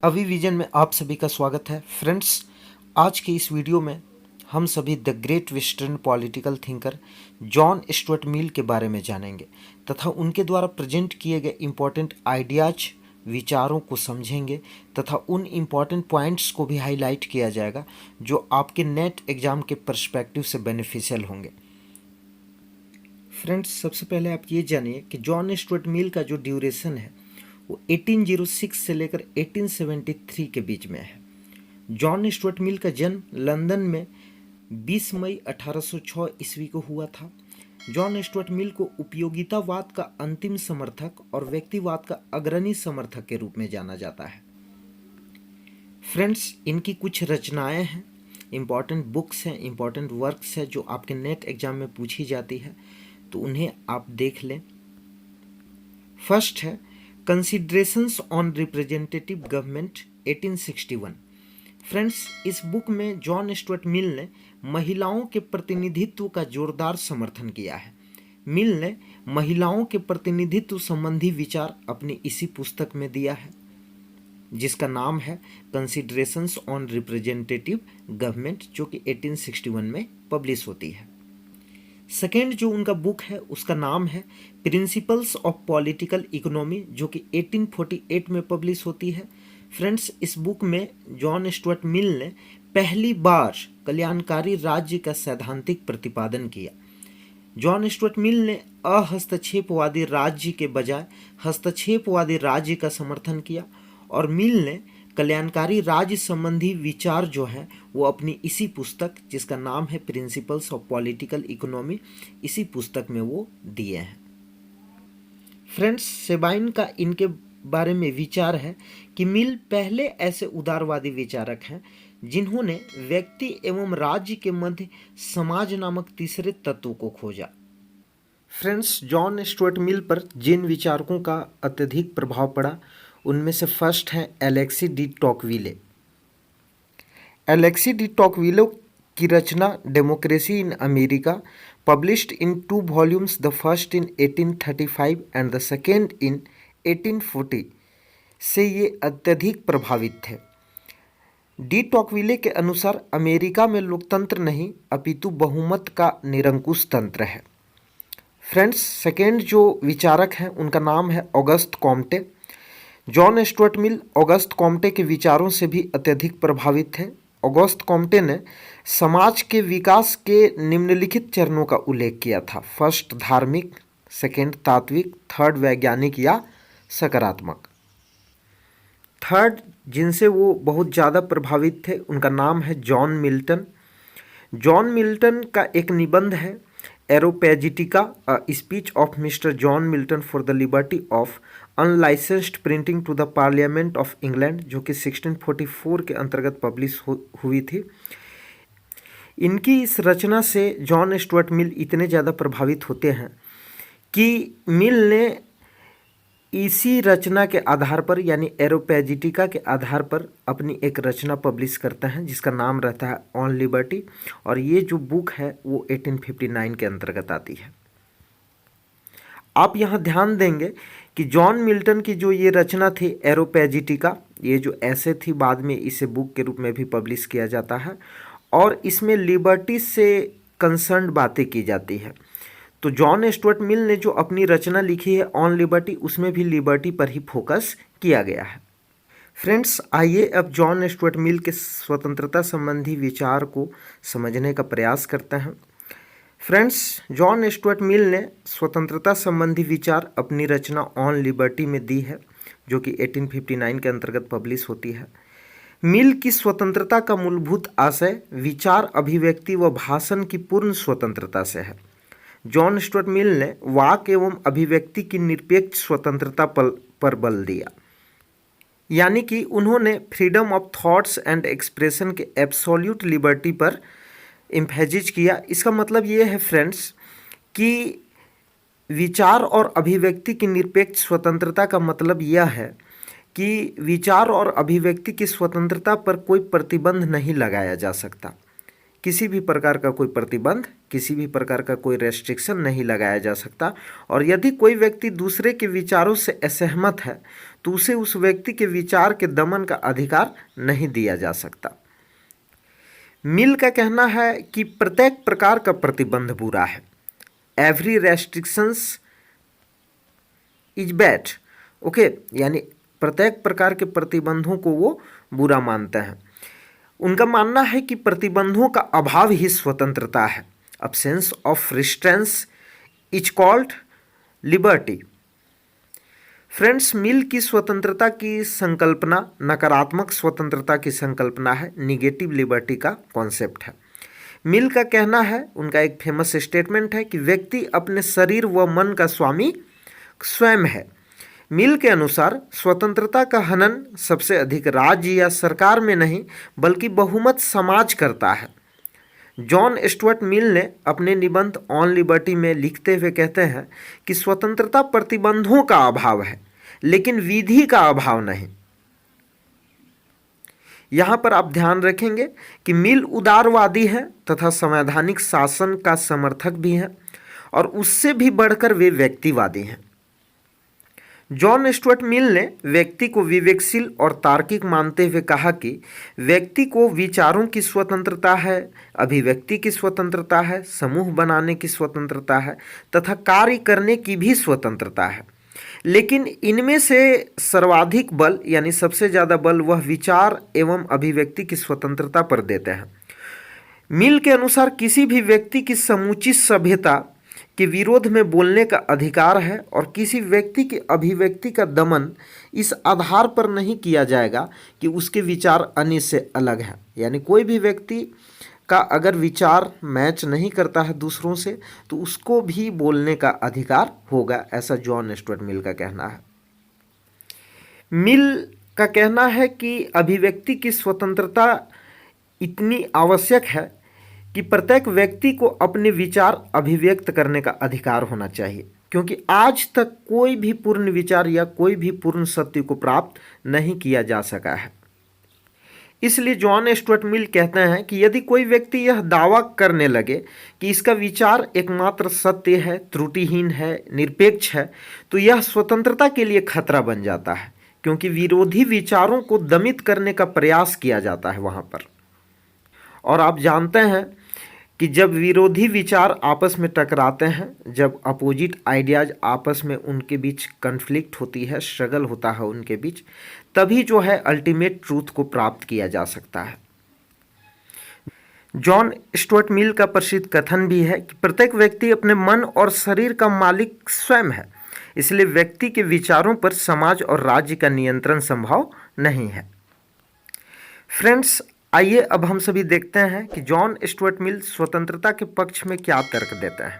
अभी विजन में आप सभी का स्वागत है फ्रेंड्स। आज के इस वीडियो में हम सभी the great western political thinker John Stuart मिल के बारे में जानेंगे तथा उनके द्वारा प्रेजेंट किए गए इम्पोर्टेंट आइडियाज विचारों को समझेंगे तथा उन इम्पोर्टेंट पॉइंट्स को भी हाईलाइट किया जाएगा जो आपके नेट एग्ज़ाम के पर्सपेक्टिव से बेनिफिशियल होंगे। फ्रेंड्स, सबसे पहले आप ये जानिए कि जॉन स्टुअर्ट मिल का जो ड्यूरेशन है वो 1806 से लेकर 1873 के बीच में है। जॉन स्टुअर्ट मिल का जन्म लंदन में 20 मई 1806 ईस्वी को हुआ था। जॉन स्टुअर्ट मिल को उपयोगितावाद का अंतिम समर्थक और व्यक्तिवाद का अग्रणी समर्थक के रूप में जाना जाता है। फ्रेंड्स, इनकी कुछ रचनाएं हैं, इम्पॉर्टेंट बुक्स हैं, इम्पॉर्टेंट वर्क्स हैं जो आपके नेट एग्जाम में पूछी जाती है, तो उन्हें आप देख लें। फर्स्ट है considerations on representative government 1861। Friends, इस बुक में जॉन स्टुअर्ट मिल ने महिलाओं के प्रतिनिधित्व का जोरदार समर्थन किया है। मिल ने महिलाओं के प्रतिनिधित्व संबंधी विचार अपनी इसी पुस्तक में दिया है जिसका नाम है कंसिडरेशंस ऑन रिप्रेजेंटेटिव गवर्नमेंट, जो कि 1861 में पब्लिश होती है। सेकेंड जो उनका बुक है उसका नाम है प्रिंसिपल्स ऑफ पॉलिटिकल इकोनॉमी, जो कि 1848 में पब्लिश होती है। फ्रेंड्स, इस बुक में जॉन स्टुअर्ट मिल ने पहली बार कल्याणकारी राज्य का सैद्धांतिक प्रतिपादन किया। जॉन स्टुअर्ट मिल ने अहस्तक्षेपवादी राज्य के बजाय हस्तक्षेपवादी राज्य का समर्थन किया और मिल ने कल्याणकारी राज्य संबंधी विचार जो है वो अपनी इसी पुस्तक जिसका नाम है प्रिंसिपल्स ऑफ पॉलिटिकल इकोनॉमी, इसी पुस्तक में वो दिए हैं। फ्रेंड्स, सेबाइन का इनके बारे में विचार है कि मिल पहले ऐसे उदारवादी विचारक हैं जिन्होंने व्यक्ति एवं राज्य के मध्य समाज नामक तीसरे तत्व को खोजा। फ्रेंड्स, जॉन स्टुअर्ट मिल पर जिन विचारकों का अत्यधिक प्रभाव पड़ा उनमें से फर्स्ट है Alexis de Tocqueville. Alexis de Tocqueville की रचना democracy in America, published in 2 volumes, the first in 1835 and the second in 1840, से ये अत्यधिक प्रभावित थे। डी टॉकविले के अनुसार अमेरिका में लोकतंत्र नहीं अपितु बहुमत का निरंकुश तंत्र है। फ्रेंड्स, सेकेंड जो विचारक हैं उनका नाम है ऑगस्ट कॉम्टे। जॉन स्टुअर्ट मिल ऑगस्ट कॉम्टे के विचारों से भी अत्यधिक प्रभावित थे। ऑगस्ट कॉम्टे ने समाज के विकास के निम्नलिखित चरणों का उल्लेख किया था। फर्स्ट धार्मिक, सेकेंड तात्विक, थर्ड वैज्ञानिक या सकारात्मक। थर्ड जिनसे वो बहुत ज़्यादा प्रभावित थे उनका नाम है जॉन मिल्टन। जॉन मिल्टन का एक निबंध है Areopagitica, a speech of mister John Milton for the liberty of unlicensed printing to the parliament of England, जो कि 1644 के अंतर्गत पब्लिश हुई थी। इनकी इस रचना से जॉन स्टुअर्ट मिल इतने ज़्यादा प्रभावित होते हैं कि मिल ने इसी रचना के आधार पर यानी एरोपैजिटिका के आधार पर अपनी एक रचना पब्लिश करते हैं जिसका नाम रहता है ऑन लिबर्टी, और ये जो बुक है वो 1859 के अंतर्गत आती है। आप यहाँ ध्यान देंगे कि जॉन मिल्टन की जो ये रचना थी एरोपैजिटिका, ये जो ऐसे थी बाद में इसे बुक के रूप में भी पब्लिश किया जाता है और इसमें लिबर्टी से कंसर्न्ड बातें की जाती है। तो जॉन स्टुअर्ट मिल ने जो अपनी रचना लिखी है ऑन लिबर्टी, उसमें भी लिबर्टी पर ही फोकस किया गया है। फ्रेंड्स, आइए अब जॉन स्टुअर्ट मिल के स्वतंत्रता संबंधी विचार को समझने का प्रयास करते हैं। फ्रेंड्स, जॉन स्टुअर्ट मिल ने स्वतंत्रता संबंधी विचार अपनी रचना ऑन लिबर्टी में दी है जो कि 1859 के अंतर्गत पब्लिश होती है। मिल की स्वतंत्रता का मूलभूत आशय विचार, अभिव्यक्ति व भाषण की पूर्ण स्वतंत्रता से है। जॉन स्टुअर्ट मिल ने वाक एवं अभिव्यक्ति की निरपेक्ष स्वतंत्रता पर बल दिया, यानी कि उन्होंने freedom of thoughts and expression के एब्सोल्यूट लिबर्टी पर एम्फेसिस किया। इसका मतलब ये है फ्रेंड्स कि विचार और अभिव्यक्ति की निरपेक्ष स्वतंत्रता का मतलब यह है कि विचार और अभिव्यक्ति की स्वतंत्रता पर कोई प्रतिबंध नहीं लगाया जा सकता, किसी भी प्रकार का कोई प्रतिबंध, किसी भी प्रकार का कोई रेस्ट्रिक्शन नहीं लगाया जा सकता। और यदि कोई व्यक्ति दूसरे के विचारों से असहमत है तो उसे उस व्यक्ति के विचार के दमन का अधिकार नहीं दिया जा सकता। मिल का कहना है कि प्रत्येक प्रकार का प्रतिबंध बुरा है। Every restrictions is bad. Okay, यानी प्रत्येक प्रकार के प्रतिबंधों को वो बुरा मानते हैं। उनका मानना है कि प्रतिबंधों का अभाव ही स्वतंत्रता है। Absence of restraints is called liberty. Friends, Mill की स्वतंत्रता की संकल्पना नकारात्मक स्वतंत्रता की संकल्पना है, निगेटिव लिबर्टी का कॉन्सेप्ट है। मिल का कहना है, उनका एक फेमस स्टेटमेंट है कि व्यक्ति अपने शरीर व मन का स्वामी स्वयं है। मिल के अनुसार स्वतंत्रता का हनन सबसे अधिक राज्य या सरकार में नहीं बल्कि बहुमत समाज करता है। जॉन स्टुअर्ट मिल ने अपने निबंध ऑन लिबर्टी में लिखते हुए कहते हैं कि स्वतंत्रता प्रतिबंधों का अभाव है लेकिन विधि का अभाव नहीं। यहाँ पर आप ध्यान रखेंगे कि मिल उदारवादी है तथा संवैधानिक शासन का समर्थक भी है और उससे भी बढ़कर वे व्यक्तिवादी हैं। जॉन स्टुअर्ट मिल ने व्यक्ति को विवेकशील और तार्किक मानते हुए कहा कि व्यक्ति को विचारों की स्वतंत्रता है, अभिव्यक्ति की स्वतंत्रता है, समूह बनाने की स्वतंत्रता है तथा कार्य करने की भी स्वतंत्रता है, लेकिन इनमें से सर्वाधिक बल यानी सबसे ज़्यादा बल वह विचार एवं अभिव्यक्ति की स्वतंत्रता पर देते हैं। मिल के अनुसार किसी भी व्यक्ति की समूची सभ्यता के विरोध में बोलने का अधिकार है और किसी व्यक्ति की अभिव्यक्ति का दमन इस आधार पर नहीं किया जाएगा कि उसके विचार अन्य से अलग हैं। यानी कोई भी व्यक्ति का अगर विचार मैच नहीं करता है दूसरों से तो उसको भी बोलने का अधिकार होगा, ऐसा जॉन स्टुअर्ट मिल का कहना है। मिल का कहना है कि अभिव्यक्ति की स्वतंत्रता इतनी आवश्यक है कि प्रत्येक व्यक्ति को अपने विचार अभिव्यक्त करने का अधिकार होना चाहिए, क्योंकि आज तक कोई भी पूर्ण विचार या कोई भी पूर्ण सत्य को प्राप्त नहीं किया जा सका है। इसलिए जॉन स्टुअर्ट मिल कहते हैं कि यदि कोई व्यक्ति यह दावा करने लगे कि इसका विचार एकमात्र सत्य है, त्रुटिहीन है, निरपेक्ष है, तो यह स्वतंत्रता के लिए खतरा बन जाता है, क्योंकि विरोधी विचारों को दमित करने का प्रयास किया जाता है वहाँ पर। और आप जानते हैं कि जब विरोधी विचार आपस में टकराते हैं, जब अपोजिट आइडियाज आपस में उनके बीच कन्फ्लिक्ट होती है, स्ट्रगल होता है उनके बीच, तभी जो है अल्टीमेट ट्रूथ को प्राप्त किया जा सकता है। जॉन स्टुअर्ट मिल का प्रसिद्ध कथन भी है कि प्रत्येक व्यक्ति अपने मन और शरीर का मालिक स्वयं है, इसलिए व्यक्ति के विचारों पर समाज और राज्य का नियंत्रण संभव नहीं है। फ्रेंड्स, आइए अब हम सभी देखते हैं कि जॉन स्टुअर्ट मिल स्वतंत्रता के पक्ष में क्या तर्क देते हैं।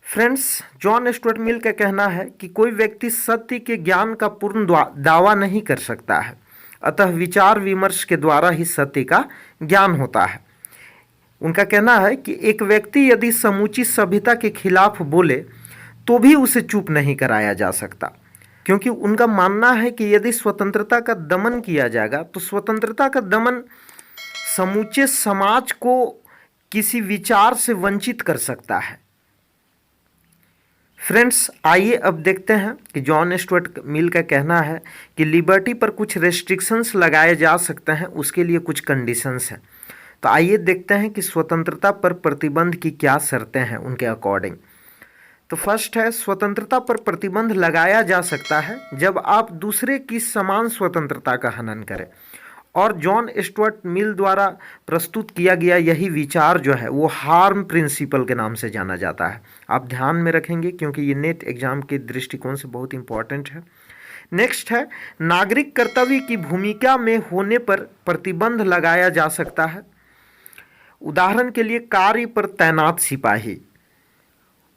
फ्रेंड्स, जॉन स्टुअर्ट मिल का कहना है कि कोई व्यक्ति सत्य के ज्ञान का पूर्ण दावा नहीं कर सकता है, अतः विचार विमर्श के द्वारा ही सत्य का ज्ञान होता है। उनका कहना है कि एक व्यक्ति यदि समूची सभ्यता के खिलाफ बोले तो भी उसे चुप नहीं कराया जा सकता, क्योंकि उनका मानना है कि यदि स्वतंत्रता का दमन किया जाएगा तो स्वतंत्रता का दमन समूचे समाज को किसी विचार से वंचित कर सकता है। फ्रेंड्स, आइए अब देखते हैं कि जॉन स्टुअर्ट मिल का कहना है कि लिबर्टी पर कुछ रेस्ट्रिक्शंस लगाए जा सकते हैं, उसके लिए कुछ कंडीशंस हैं। तो आइए देखते हैं कि स्वतंत्रता पर प्रतिबंध की क्या शर्तें हैं उनके अकॉर्डिंग। तो फर्स्ट है, स्वतंत्रता पर प्रतिबंध लगाया जा सकता है जब आप दूसरे की समान स्वतंत्रता का हनन करें। और जॉन स्टुअर्ट मिल द्वारा प्रस्तुत किया गया यही विचार जो है वो हार्म प्रिंसिपल के नाम से जाना जाता है। आप ध्यान में रखेंगे क्योंकि ये नेट एग्जाम के दृष्टिकोण से बहुत इंपॉर्टेंट है। नेक्स्ट है, नागरिक कर्तव्य की भूमिका में होने पर प्रतिबंध लगाया जा सकता है। उदाहरण के लिए कार्य पर तैनात सिपाही।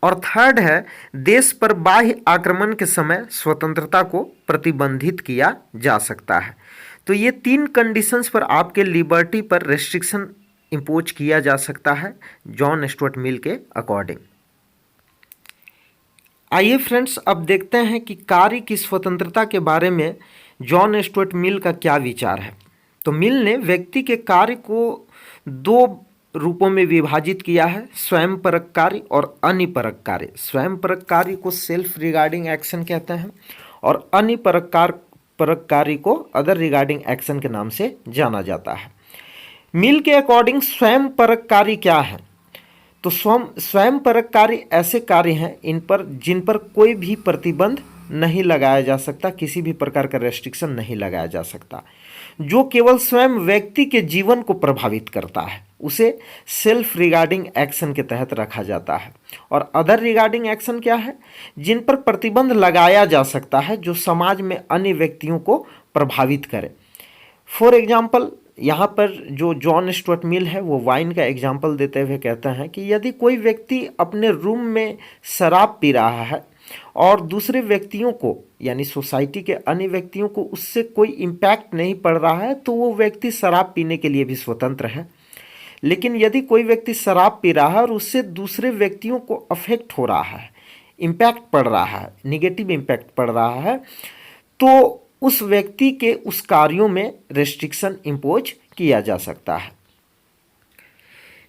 और थर्ड है, देश पर बाह्य आक्रमण के समय स्वतंत्रता को प्रतिबंधित किया जा सकता है। तो ये तीन कंडीशंस पर आपके लिबर्टी पर रेस्ट्रिक्शन इम्पोज किया जा सकता है जॉन स्टुअर्ट मिल के अकॉर्डिंग। आइए फ्रेंड्स, अब देखते हैं कि कार्य की स्वतंत्रता के बारे में जॉन स्टुअर्ट मिल का क्या विचार है। तो मिल ने व्यक्ति के कार्य को दो रूपों में विभाजित किया है, स्वयं परक कार्य और अनिपरक कार्य। स्वयं परक कार्य को सेल्फ रिगार्डिंग एक्शन कहते हैं और परक कार्य को अदर रिगार्डिंग एक्शन के नाम से जाना जाता है। मिल के अकॉर्डिंग स्वयं परक कार्य क्या है? तो स्वयं परक कार्य ऐसे कार्य हैं जिन पर कोई भी प्रतिबंध नहीं लगाया जा सकता, किसी भी प्रकार का रेस्ट्रिक्शन नहीं लगाया जा सकता, जो केवल स्वयं व्यक्ति के जीवन को प्रभावित करता है, उसे सेल्फ रिगार्डिंग एक्शन के तहत रखा जाता है। और अदर रिगार्डिंग एक्शन क्या है? जिन पर प्रतिबंध लगाया जा सकता है, जो समाज में अन्य व्यक्तियों को प्रभावित करे। फॉर एग्जाम्पल, यहाँ पर जो जॉन स्टुअर्ट मिल है वो वाइन का एग्जाम्पल देते हुए कहता है कि यदि कोई व्यक्ति अपने रूम में शराब पी रहा है और दूसरे व्यक्तियों को यानी सोसाइटी के अन्य व्यक्तियों को उससे कोई इम्पैक्ट नहीं पड़ रहा है, तो वो व्यक्ति शराब पीने के लिए भी स्वतंत्र है। लेकिन यदि कोई व्यक्ति शराब पी रहा है और उससे दूसरे व्यक्तियों को अफेक्ट हो रहा है, इम्पैक्ट पड़ रहा है, निगेटिव इम्पैक्ट पड़ रहा है, तो उस व्यक्ति के उस कार्यों में रेस्ट्रिक्शन इम्पोज किया जा सकता है।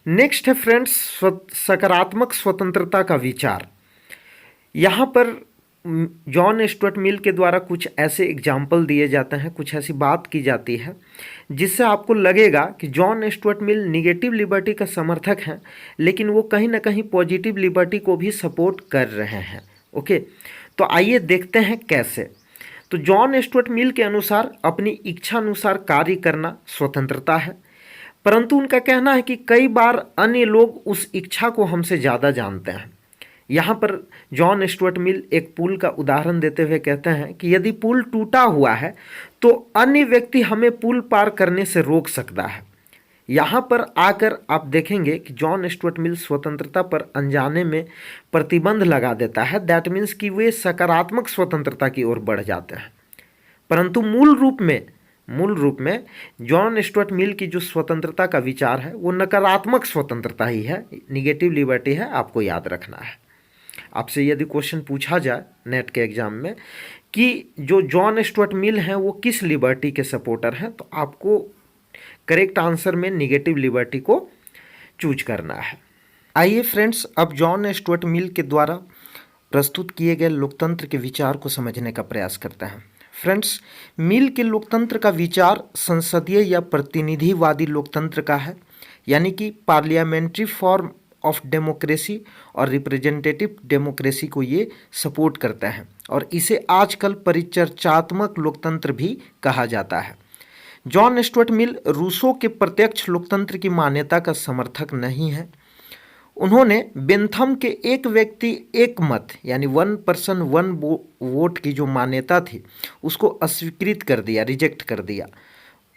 नेक्स्ट है फ्रेंड्स सकारात्मक स्वतंत्रता का विचार। यहाँ पर जॉन स्टुअर्ट मिल के द्वारा कुछ ऐसे एग्जाम्पल दिए जाते हैं, कुछ ऐसी बात की जाती है जिससे आपको लगेगा कि जॉन स्टुअर्ट मिल निगेटिव लिबर्टी का समर्थक हैं, लेकिन वो कहीं ना कहीं पॉजिटिव लिबर्टी को भी सपोर्ट कर रहे हैं। ओके, तो आइए देखते हैं कैसे। तो जॉन स्टुअर्ट मिल के अनुसार अपनी इच्छा अनुसार कार्य करना स्वतंत्रता है, परंतु उनका कहना है कि कई बार अन्य लोग उस इच्छा को हमसे ज़्यादा जानते हैं। यहाँ पर जॉन स्टुअर्ट मिल एक पुल का उदाहरण देते हुए कहते हैं कि यदि पुल टूटा हुआ है तो अन्य व्यक्ति हमें पुल पार करने से रोक सकता है। यहाँ पर आकर आप देखेंगे कि जॉन स्टुअर्ट मिल स्वतंत्रता पर अनजाने में प्रतिबंध लगा देता है। दैट मीन्स कि वे सकारात्मक स्वतंत्रता की ओर बढ़ जाते हैं, परंतु मूल रूप में जॉन स्टुअर्ट मिल की जो स्वतंत्रता का विचार है वो नकारात्मक स्वतंत्रता ही है, निगेटिव लिबर्टी है, आपको याद रखना है। आपसे यदि क्वेश्चन पूछा जाए नेट के एग्जाम में कि जो जॉन स्टुअर्ट मिल हैं वो किस लिबर्टी के सपोर्टर हैं, तो आपको करेक्ट आंसर में निगेटिव लिबर्टी को चूज करना है। आइए फ्रेंड्स, अब जॉन स्टुअर्ट मिल के द्वारा प्रस्तुत किए गए लोकतंत्र के विचार को समझने का प्रयास करते हैं। फ्रेंड्स, मिल के लोकतंत्र का विचार संसदीय या प्रतिनिधिवादी लोकतंत्र का है, यानी कि पार्लियामेंट्री फॉर्म ऑफ डेमोक्रेसी और रिप्रेजेंटेटिव डेमोक्रेसी को ये सपोर्ट करता है और इसे आजकल परिचर्चात्मक लोकतंत्र भी कहा जाता है। जॉन स्टुअर्ट मिल रूसो के प्रत्यक्ष लोकतंत्र की मान्यता का समर्थक नहीं है। उन्होंने बेंथम के एक व्यक्ति एक मत यानी 1 पर्सन 1 वोट की जो मान्यता थी उसको अस्वीकृत कर दिया, रिजेक्ट कर दिया।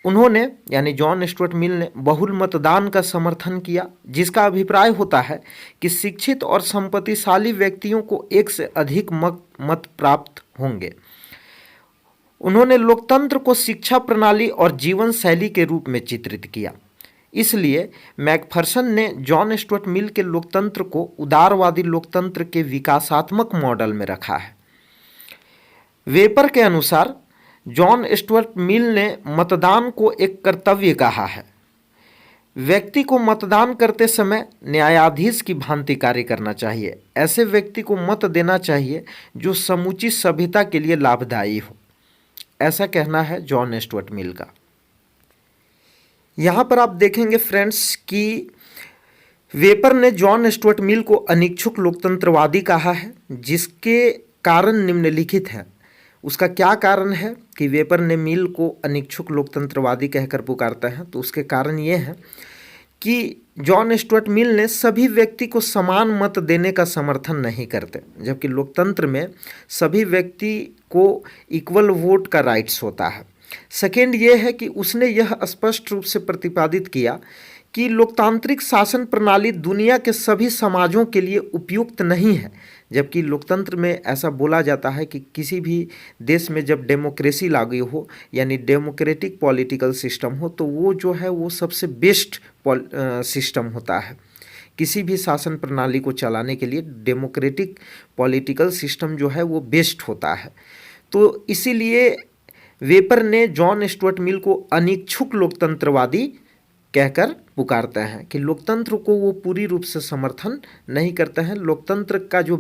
उन्होंने यानी जॉन स्टुअर्ट मिल ने बहुल मतदान का समर्थन किया, जिसका अभिप्राय होता है कि शिक्षित और संपत्तिशाली व्यक्तियों को एक से अधिक मत प्राप्त होंगे। उन्होंने लोकतंत्र को शिक्षा प्रणाली और जीवन शैली के रूप में चित्रित किया। इसलिए मैकफर्सन ने जॉन स्टुअर्ट मिल के लोकतंत्र को उदारवादी लोकतंत्र के विकासात्मक मॉडल में रखा है। वेपर के अनुसार जॉन स्टुअर्ट मिल ने मतदान को एक कर्तव्य कहा है। व्यक्ति को मतदान करते समय न्यायाधीश की भांति कार्य करना चाहिए। ऐसे व्यक्ति को मत देना चाहिए जो समूची सभ्यता के लिए लाभदायी हो, ऐसा कहना है जॉन स्टुअर्ट मिल का। यहाँ पर आप देखेंगे फ्रेंड्स कि वेपर ने जॉन स्टुअर्ट मिल को अनिच्छुक लोकतंत्रवादी कहा है, जिसके कारण निम्नलिखित है। उसका क्या कारण है कि वेपर ने मिल को अनिच्छुक लोकतंत्रवादी कहकर पुकारता है? तो उसके कारण ये है कि जॉन स्टुअर्ट मिल ने सभी व्यक्ति को समान मत देने का समर्थन नहीं करते, जबकि लोकतंत्र में सभी व्यक्ति को इक्वल वोट का राइट्स होता है। सेकेंड ये है कि उसने यह स्पष्ट रूप से प्रतिपादित किया कि लोकतांत्रिक शासन प्रणाली दुनिया के सभी समाजों के लिए उपयुक्त नहीं है, जबकि लोकतंत्र में ऐसा बोला जाता है कि किसी भी देश में जब डेमोक्रेसी लागू हो यानी डेमोक्रेटिक पॉलिटिकल सिस्टम हो तो वो जो है वो सबसे बेस्ट सिस्टम होता है। किसी भी शासन प्रणाली को चलाने के लिए डेमोक्रेटिक पॉलिटिकल सिस्टम जो है वो बेस्ट होता है। तो इसीलिए वेपर ने जॉन स्टुअर्ट मिल को अनिच्छुक लोकतंत्रवादी कहकर पुकारते हैं कि लोकतंत्र को वो पूरी रूप से समर्थन नहीं करते हैं। लोकतंत्र का जो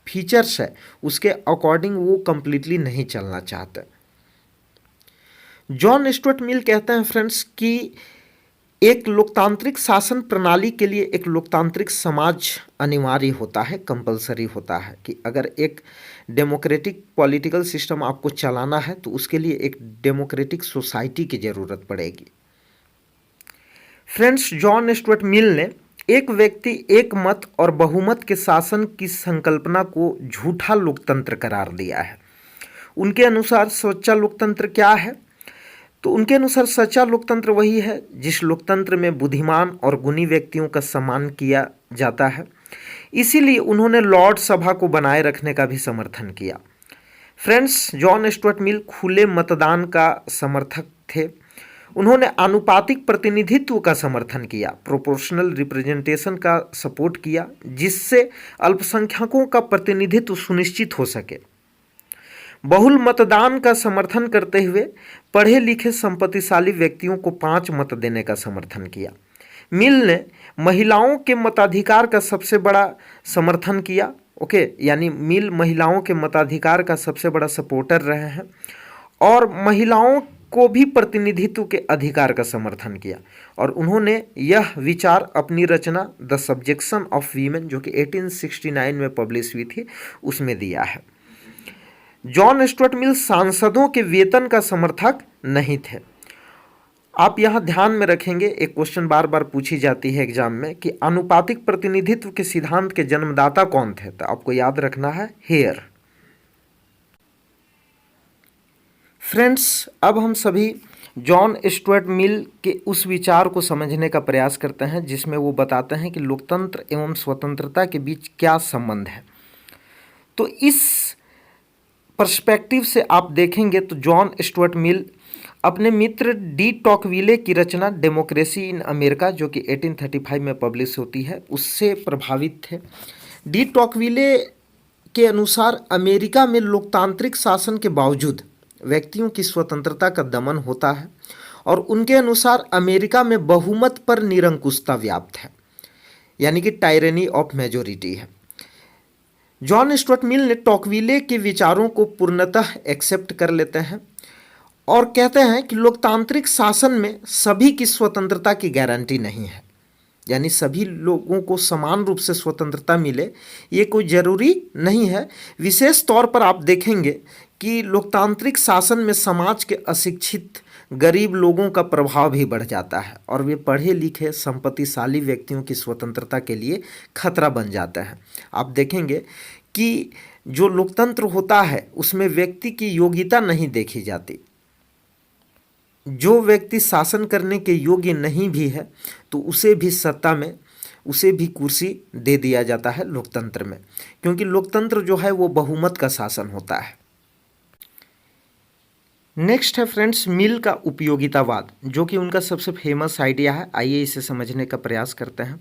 फीचर्स है उसके अकॉर्डिंग वो कंप्लीटली नहीं चलना चाहते। जॉन स्टुअर्ट मिल कहते हैं फ्रेंड्स कि एक लोकतांत्रिक शासन प्रणाली के लिए एक लोकतांत्रिक समाज अनिवार्य होता है, कंपलसरी होता है कि अगर एक डेमोक्रेटिक पॉलिटिकल सिस्टम आपको चलाना है तो उसके लिए एक डेमोक्रेटिक सोसाइटी की ज़रूरत पड़ेगी। फ्रेंड्स, जॉन स्टुअर्ट मिल ने एक व्यक्ति एक मत और बहुमत के शासन की संकल्पना को झूठा लोकतंत्र करार दिया है। उनके अनुसार सच्चा लोकतंत्र क्या है? तो उनके अनुसार सच्चा लोकतंत्र वही है जिस लोकतंत्र में बुद्धिमान और गुणी व्यक्तियों का सम्मान किया जाता है। इसीलिए उन्होंने लॉर्ड सभा को बनाए रखने का भी समर्थन किया। फ्रेंड्स, जॉन स्टुअर्ट मिल खुले मतदान का समर्थक थे। उन्होंने आनुपातिक प्रतिनिधित्व का समर्थन किया, प्रोपोर्शनल रिप्रेजेंटेशन का सपोर्ट किया, जिससे अल्पसंख्यकों का प्रतिनिधित्व सुनिश्चित हो सके। बहुल मतदान का समर्थन करते हुए पढ़े लिखे संपत्तिशाली व्यक्तियों को 5 मत देने का समर्थन किया। मिल ने महिलाओं के मताधिकार का सबसे बड़ा समर्थन किया। यानी मिल महिलाओं के मताधिकार का सबसे बड़ा सपोर्टर रहे हैं और महिलाओं को भी प्रतिनिधित्व के अधिकार का समर्थन किया। और उन्होंने यह विचार अपनी रचना द सब्जेक्शन ऑफ वीमेन, जो कि 1869 में पब्लिश हुई थी, उसमें दिया है। जॉन स्टुअर्ट मिल सांसदों के वेतन का समर्थक नहीं थे। आप यहाँ ध्यान में रखेंगे, एक क्वेश्चन बार बार पूछी जाती है एग्जाम में कि आनुपातिक प्रतिनिधित्व के सिद्धांत के जन्मदाता कौन थे? तो आपको याद रखना है हेयर। फ्रेंड्स, अब हम सभी जॉन स्टुअर्ट मिल के उस विचार को समझने का प्रयास करते हैं जिसमें वो बताते हैं कि लोकतंत्र एवं स्वतंत्रता के बीच क्या संबंध है। तो इस पर्सपेक्टिव से आप देखेंगे तो जॉन स्टुअर्ट मिल अपने मित्र डी टॉकविले की रचना डेमोक्रेसी इन अमेरिका, जो कि 1835 में पब्लिश होती है, उससे प्रभावित थे। डी टॉकविले के अनुसार अमेरिका में लोकतांत्रिक शासन के बावजूद व्यक्तियों की स्वतंत्रता का दमन होता है और उनके अनुसार अमेरिका में बहुमत पर निरंकुशता व्याप्त है, यानी कि टायरनी ऑफ मेजोरिटी है। जॉन स्टुअर्ट मिल ने टॉकविले के विचारों को पूर्णतः एक्सेप्ट कर लेते हैं और कहते हैं कि लोकतांत्रिक शासन में सभी की स्वतंत्रता की गारंटी नहीं है, यानी सभी लोगों को समान रूप से स्वतंत्रता मिले ये कोई ज़रूरी नहीं है। विशेष तौर पर आप देखेंगे कि लोकतांत्रिक शासन में समाज के अशिक्षित गरीब लोगों का प्रभाव भी बढ़ जाता है और वे पढ़े लिखे संपत्तिशाली व्यक्तियों की स्वतंत्रता के लिए खतरा बन जाता है। आप देखेंगे कि जो लोकतंत्र होता है उसमें व्यक्ति की योग्यता नहीं देखी जाती। जो व्यक्ति शासन करने के योग्य नहीं भी है तो उसे भी सत्ता में, उसे भी कुर्सी दे दिया जाता है लोकतंत्र में, क्योंकि लोकतंत्र जो है वो बहुमत का शासन होता है। नेक्स्ट है फ्रेंड्स मिल का उपयोगितावाद, जो कि उनका सबसे फेमस आइडिया है। आइए इसे समझने का प्रयास करते हैं।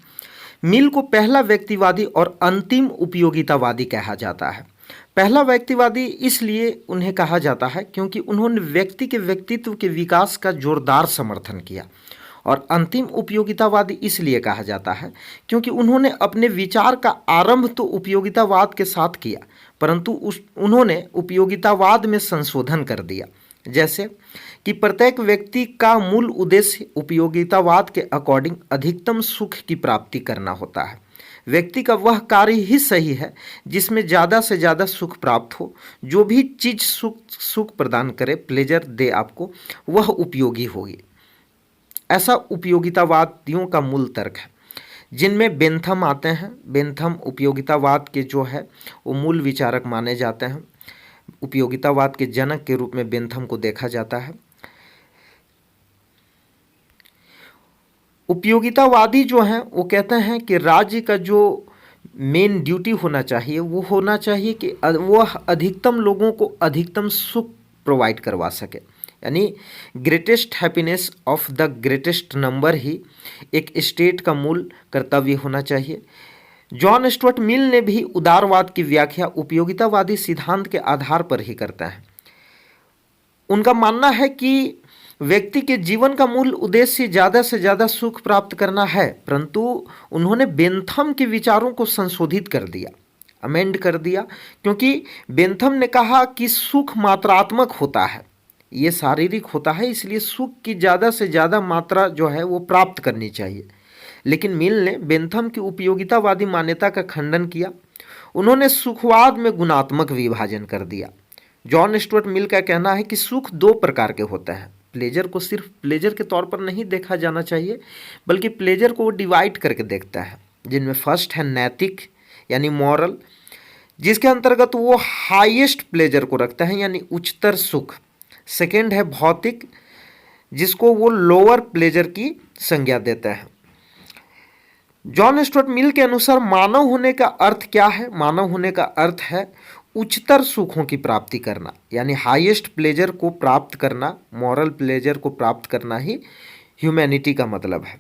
मिल को पहला व्यक्तिवादी और अंतिम उपयोगितावादी कहा जाता है। पहला व्यक्तिवादी इसलिए उन्हें कहा जाता है क्योंकि उन्होंने व्यक्ति के व्यक्तित्व के विकास का जोरदार समर्थन किया, और अंतिम उपयोगितावादी इसलिए कहा जाता है क्योंकि उन्होंने अपने विचार का आरंभ तो उपयोगितावाद के साथ किया, परंतु उन्होंने उपयोगितावाद में संशोधन कर दिया। जैसे कि प्रत्येक व्यक्ति का मूल उद्देश्य उपयोगितावाद के अकॉर्डिंग अधिकतम सुख की प्राप्ति करना होता है। व्यक्ति का वह कार्य ही सही है जिसमें ज़्यादा से ज़्यादा सुख प्राप्त हो। जो भी चीज़ सुख प्रदान करे, प्लेजर दे आपको, वह उपयोगी होगी। ऐसा उपयोगितावादियों का मूल तर्क है, जिनमें बेंथम आते हैं। बेंथम उपयोगितावाद के जो है वो मूल विचारक माने जाते हैं। उपयोगितावाद के जनक के रूप में बेंथम को देखा जाता है। उपयोगितावादी जो हैं वो कहते हैं कि राज्य का जो मेन ड्यूटी होना चाहिए वो होना चाहिए कि वह अधिकतम लोगों को अधिकतम सुख प्रोवाइड करवा सके, यानी greatest happiness of the greatest number ही एक स्टेट का मूल कर्तव्य होना चाहिए। जॉन स्टुअर्ट मिल ने भी उदारवाद की व्याख्या उपयोगितावादी सिद्धांत के आधार पर ही करते हैं। उनका मानना है कि व्यक्ति के जीवन का मूल उद्देश्य ज़्यादा से ज़्यादा सुख प्राप्त करना है, परंतु उन्होंने बेंथम के विचारों को संशोधित कर दिया, अमेंड कर दिया, क्योंकि बेंथम ने कहा कि सुख मात्रात्मक होता है, ये शारीरिक होता है, इसलिए सुख की ज़्यादा से ज़्यादा मात्रा जो है वो प्राप्त करनी चाहिए। लेकिन मिल ने बेंथम की उपयोगितावादी मान्यता का खंडन किया। उन्होंने सुखवाद में गुणात्मक विभाजन कर दिया। जॉन स्टुअर्ट मिल का कहना है कि सुख दो प्रकार के होते हैं। प्लेजर को सिर्फ प्लेजर के तौर पर नहीं देखा जाना चाहिए, बल्कि प्लेजर को डिवाइड करके देखता है, जिनमें फर्स्ट है नैतिक यानी मॉरल, जिसके अंतर्गत वो हाईएस्ट प्लेजर को रखता है यानी उच्चतर सुख। सेकेंड है भौतिक, जिसको वो लोअर प्लेजर की संज्ञा देता है। जॉन स्टुअर्ट मिल के अनुसार मानव होने का अर्थ क्या है? मानव होने का अर्थ है उच्चतर सुखों की प्राप्ति करना, यानी हाईएस्ट प्लेजर को प्राप्त करना, मॉरल प्लेजर को प्राप्त करना ही ह्यूमैनिटी का मतलब है।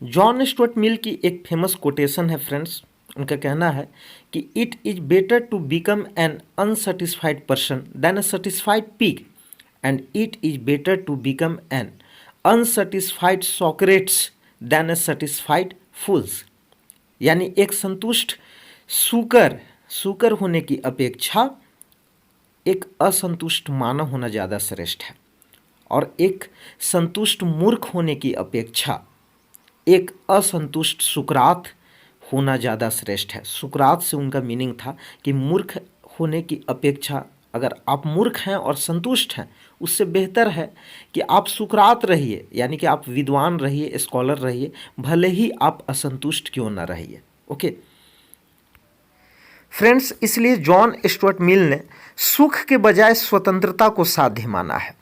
जॉन स्टुअर्ट मिल की एक फेमस कोटेशन है फ्रेंड्स, उनका कहना है कि it is better to become an unsatisfied person than a satisfied pig, and it is better to become an unsatisfied Socrates than a satisfied fools. यानी एक संतुष्ट सूकर होने की अपेक्षा एक असंतुष्ट मानव होना ज़्यादा श्रेष्ठ है, और एक संतुष्ट मूर्ख होने की अपेक्षा एक असंतुष्ट सुकरात होना ज़्यादा श्रेष्ठ है। सुकरात से उनका मीनिंग था कि मूर्ख होने की अपेक्षा अगर आप मूर्ख हैं और संतुष्ट हैं, उससे बेहतर है कि आप सुकरात रहिए, यानी कि आप विद्वान रहिए, स्कॉलर रहिए, भले ही आप असंतुष्ट क्यों ना रहिए। ओके फ्रेंड्स, इसलिए जॉन स्टुअर्ट मिल ने सुख के बजाय स्वतंत्रता को साध्य माना है।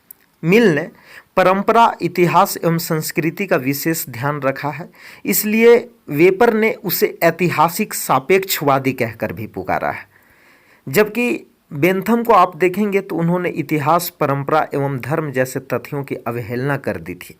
मिल ने परंपरा, इतिहास एवं संस्कृति का विशेष ध्यान रखा है, इसलिए वेपर ने उसे ऐतिहासिक सापेक्षवादी कहकर भी पुकारा है। जबकि बेंथम को आप देखेंगे तो उन्होंने इतिहास, परंपरा एवं धर्म जैसे तथ्यों की अवहेलना कर दी थी।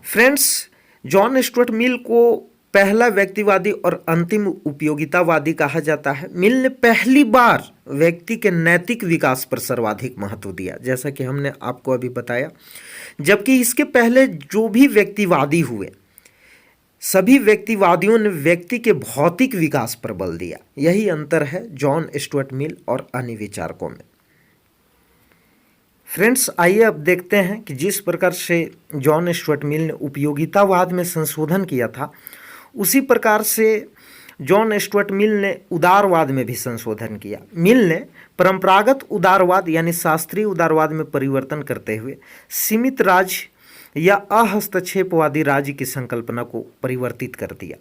फ्रेंड्स, जॉन स्टुअर्ट मिल को पहला व्यक्तिवादी और अंतिम उपयोगितावादी कहा जाता है। मिल ने पहली बार व्यक्ति के नैतिक विकास पर सर्वाधिक महत्व दिया, जैसा कि हमने आपको अभी बताया, जबकि इसके पहले जो भी व्यक्तिवादी हुए, सभी व्यक्तिवादियों ने व्यक्ति के भौतिक विकास पर बल दिया। यही अंतर है जॉन स्टुअर्ट मिल और अन्य विचारकों में। फ्रेंड्स, आइए अब देखते हैं कि जिस प्रकार से जॉन स्टुअर्ट मिल ने उपयोगितावाद में संशोधन किया था, उसी प्रकार से जॉन स्टुअर्ट मिल ने उदारवाद में भी संशोधन किया। मिल ने परंपरागत उदारवाद यानी शास्त्रीय उदारवाद में परिवर्तन करते हुए सीमित राज्य या अहस्तक्षेपवादी राज्य की संकल्पना को परिवर्तित कर दिया।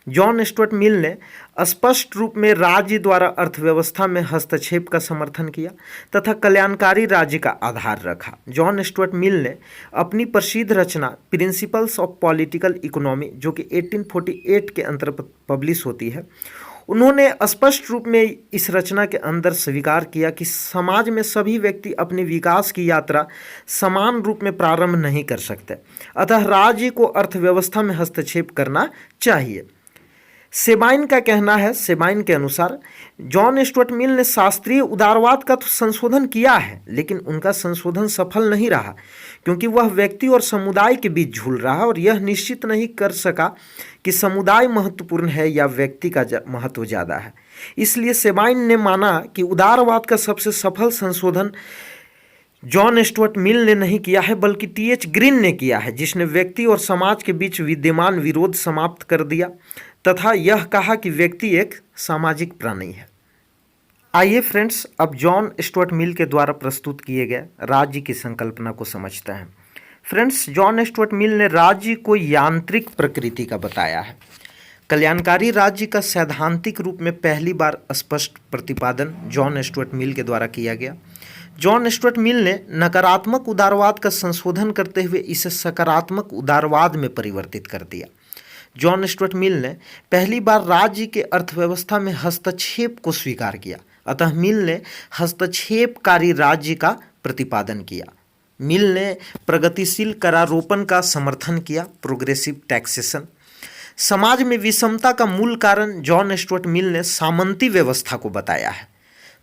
जॉन स्टुअर्ट मिल ने स्पष्ट रूप में राज्य द्वारा अर्थव्यवस्था में हस्तक्षेप का समर्थन किया तथा कल्याणकारी राज्य का आधार रखा। जॉन स्टुअर्ट मिल ने अपनी प्रसिद्ध रचना प्रिंसिपल्स ऑफ पॉलिटिकल इकोनॉमी, जो कि 1848 के अंतर्गत पब्लिश होती है, उन्होंने स्पष्ट रूप में इस रचना के अंदर स्वीकार किया कि समाज में सभी व्यक्ति अपने विकास की यात्रा समान रूप में प्रारंभ नहीं कर सकते, अतः राज्य को अर्थव्यवस्था में हस्तक्षेप करना चाहिए। सेबाइन का कहना है, सेबाइन के अनुसार जॉन स्टुअर्ट मिल ने शास्त्रीय उदारवाद का तो संशोधन किया है, लेकिन उनका संशोधन सफल नहीं रहा, क्योंकि वह व्यक्ति और समुदाय के बीच झूल रहा और यह निश्चित नहीं कर सका कि समुदाय महत्वपूर्ण है या व्यक्ति का महत्व ज़्यादा है। इसलिए सेबाइन ने माना कि उदारवाद का सबसे सफल संशोधन जॉन स्टुअर्ट मिल ने नहीं किया है, बल्कि टी.एच. ग्रीन ने किया है, जिसने व्यक्ति और समाज के बीच विद्यमान विरोध समाप्त कर दिया तथा यह कहा कि व्यक्ति एक सामाजिक प्राणी है। आइए फ्रेंड्स, अब जॉन स्टुअर्ट मिल के द्वारा प्रस्तुत किए गए राज्य की संकल्पना को समझते हैं। फ्रेंड्स, जॉन स्टुअर्ट मिल ने राज्य को यांत्रिक प्रकृति का बताया है। कल्याणकारी राज्य का सैद्धांतिक रूप में पहली बार स्पष्ट प्रतिपादन जॉन स्टुअर्ट मिल के द्वारा किया गया। जॉन स्टुअर्ट मिल ने नकारात्मक उदारवाद का संशोधन करते हुए इसे सकारात्मक उदारवाद में परिवर्तित कर दिया। जॉन स्टुअर्ट मिल ने पहली बार राज्य के अर्थव्यवस्था में हस्तक्षेप को स्वीकार किया, अतः मिल ने हस्तक्षेपकारी राज्य का प्रतिपादन किया। मिल ने प्रगतिशील करारोपण का समर्थन किया, प्रोग्रेसिव टैक्सेशन। समाज में विषमता का मूल कारण जॉन स्टुअर्ट मिल ने सामंती व्यवस्था को बताया है।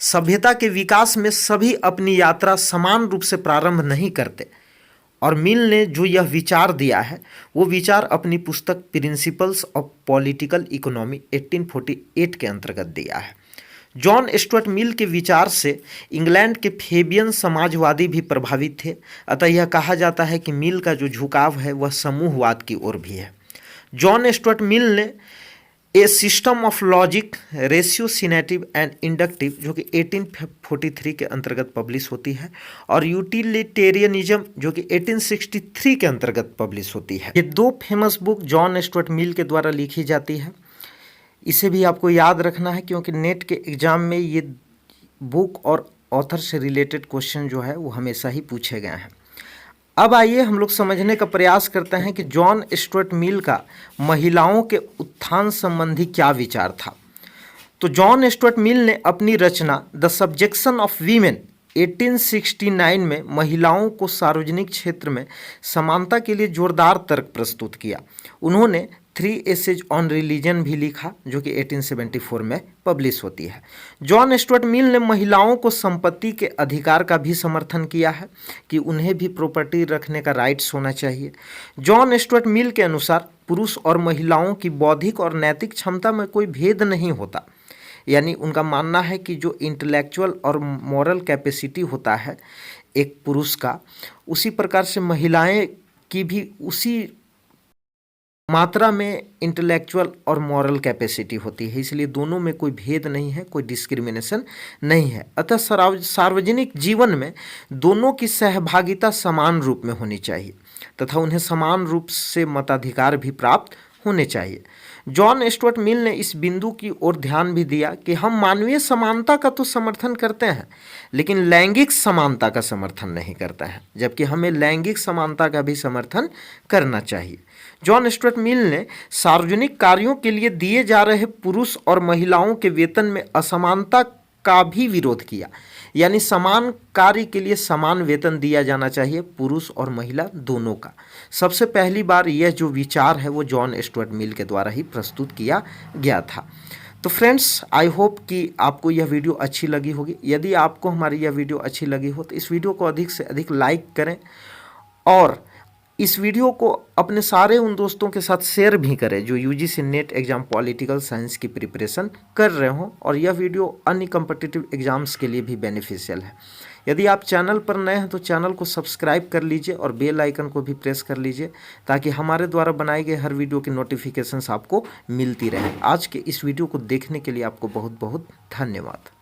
सभ्यता के विकास में सभी अपनी यात्रा समान रूप से प्रारंभ नहीं करते। और मिल ने जो यह विचार दिया है वो विचार अपनी पुस्तक प्रिंसिपल्स ऑफ पॉलिटिकल इकोनॉमी 1848 के अंतर्गत दिया है। जॉन स्टुअर्ट मिल के विचार से इंग्लैंड के फेबियन समाजवादी भी प्रभावित थे। अतः यह कहा जाता है कि मिल का जो झुकाव है वह समूहवाद की ओर भी है। जॉन स्टुअर्ट मिल ने a system of logic, ratiocinative and inductive, जो कि 1843 के अंतर्गत पब्लिश होती है, और यूटिलिटेरियनिज्म जो कि 1863 के अंतर्गत पब्लिश होती है। ये दो फेमस बुक जॉन स्टुअर्ट मिल के द्वारा लिखी जाती है। इसे भी आपको याद रखना है क्योंकि नेट के एग्ज़ाम में ये बुक और ऑथर से रिलेटेड क्वेश्चन जो है वो हमेशा ही पूछे गए हैं। अब आइए हम लोग समझने का प्रयास करते हैं कि जॉन स्टुअर्ट मिल का महिलाओं के उत्थान संबंधी क्या विचार था। तो जॉन स्टुअर्ट मिल ने अपनी रचना द सब्जेक्शन ऑफ वीमेन 1869 में महिलाओं को सार्वजनिक क्षेत्र में समानता के लिए जोरदार तर्क प्रस्तुत किया। उन्होंने 3 एसेज ऑन रिलीजन भी लिखा जो कि 1874 में पब्लिश होती है। जॉन स्टुअर्ट मिल ने महिलाओं को संपत्ति के अधिकार का भी समर्थन किया है कि उन्हें भी प्रॉपर्टी रखने का राइट्स होना चाहिए। जॉन स्टुअर्ट मिल के अनुसार पुरुष और महिलाओं की बौद्धिक और नैतिक क्षमता में कोई भेद नहीं होता। यानी उनका मानना है कि जो इंटेलेक्चुअल और मॉरल कैपेसिटी होता है एक पुरुष का, उसी प्रकार से महिलाएं की भी उसी मात्रा में इंटेलेक्चुअल और मॉरल कैपेसिटी होती है। इसलिए दोनों में कोई भेद नहीं है, कोई डिस्क्रिमिनेशन नहीं है। अतः सार्वजनिक जीवन में दोनों की सहभागिता समान रूप में होनी चाहिए तथा उन्हें समान रूप से मताधिकार भी प्राप्त होने चाहिए। जॉन स्टुअर्ट मिल ने इस बिंदु की ओर ध्यान भी दिया कि हम मानवीय समानता का तो समर्थन करते हैं लेकिन लैंगिक समानता का समर्थन नहीं करते हैं, जबकि हमें लैंगिक समानता का भी समर्थन करना चाहिए। जॉन स्टुअर्ट मिल ने सार्वजनिक कार्यों के लिए दिए जा रहे पुरुष और महिलाओं के वेतन में असमानता का भी विरोध किया। यानी समान कार्य के लिए समान वेतन दिया जाना चाहिए, पुरुष और महिला दोनों का। सबसे पहली बार यह जो विचार है वो जॉन स्टुअर्ट मिल के द्वारा ही प्रस्तुत किया गया था। तो फ्रेंड्स, आई होप कि आपको यह वीडियो अच्छी लगी होगी। यदि आपको हमारी यह वीडियो अच्छी लगी हो तो इस वीडियो को अधिक से अधिक लाइक करें और इस वीडियो को अपने सारे उन दोस्तों के साथ शेयर भी करें जो UGC net exam political science की प्रिपरेशन कर रहे हों, और यह वीडियो अन्य कॉम्पिटिटिव एग्ज़ाम्स के लिए भी बेनिफिशियल है। यदि आप चैनल पर नए हैं तो चैनल को सब्सक्राइब कर लीजिए और बेल आइकन को भी प्रेस कर लीजिए ताकि हमारे द्वारा बनाए गए हर वीडियो की नोटिफिकेशंस आपको मिलती रहे। आज के इस वीडियो को देखने के लिए आपको बहुत बहुत धन्यवाद।